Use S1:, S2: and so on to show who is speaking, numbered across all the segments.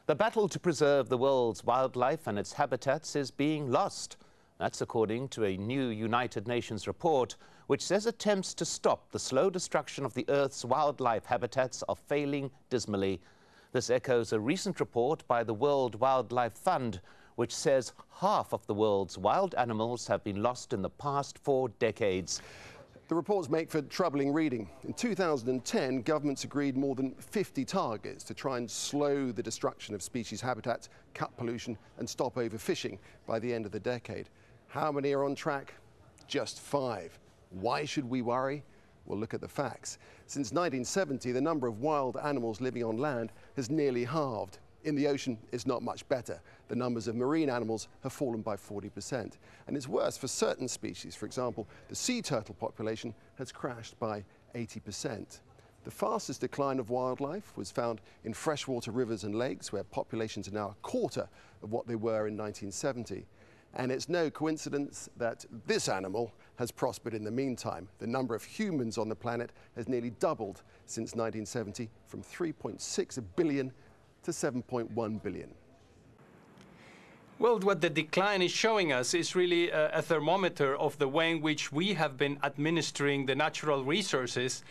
S1: The battle to preserve the world's wildlife and its habitats is being lost. That's according to a new United Nations report, which says attempts to stop the slow destruction of the Earth's wildlife habitats are failing dismally. This echoes a recent report by the World Wildlife Fund, which says half of the world's wild animals have been lost in the past 4 decades.
S2: The reports make for troubling reading. In 2010, governments agreed more than 50 targets to try and slow the destruction of species habitats, cut pollution and stop overfishing by the end of the decade. How many are on track? Just 5. Why should we worry? We'll look at the facts. Since 1970, the number of wild animals living on land has nearly halved. In the ocean, it's not much better. The numbers of marine animals have fallen by 40%. And it's worse for certain species. For example, the sea turtle population has crashed by 80%. The fastest decline of wildlife was found in freshwater rivers and lakes, where populations are now a quarter of what they were in 1970. And it's no coincidence that this animal has prospered in the meantime. The number of humans on the planet has nearly doubled since 1970, from 3.6 billion to 7.1 billion.
S3: Well, what the decline is showing us is really a thermometer of the way in which we have been administering the natural resources,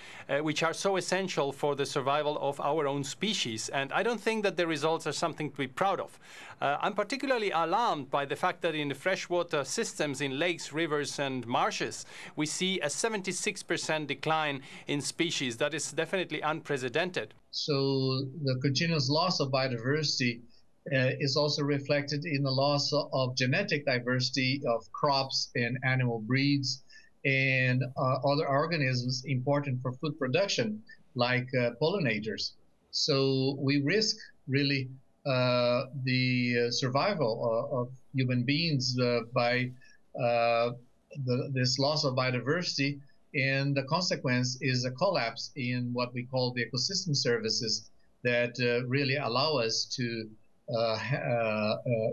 S3: which are so essential for the survival of our own species. And I don't think that the results are something to be proud of. I'm particularly alarmed by the fact that in the freshwater systems, in lakes, rivers, and marshes, we see a 76% decline in species. That is definitely unprecedented.
S4: So the continuous loss of biodiversity is also reflected in the loss of genetic diversity of crops and animal breeds and other organisms important for food production, like pollinators. So we risk really the survival of human beings by this loss of biodiversity, and the consequence is a collapse in what we call the ecosystem services that really allow us to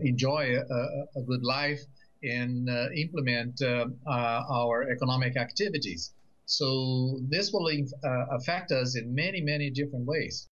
S4: enjoy a good life and implement our economic activities. So this will affect us in many, many different ways.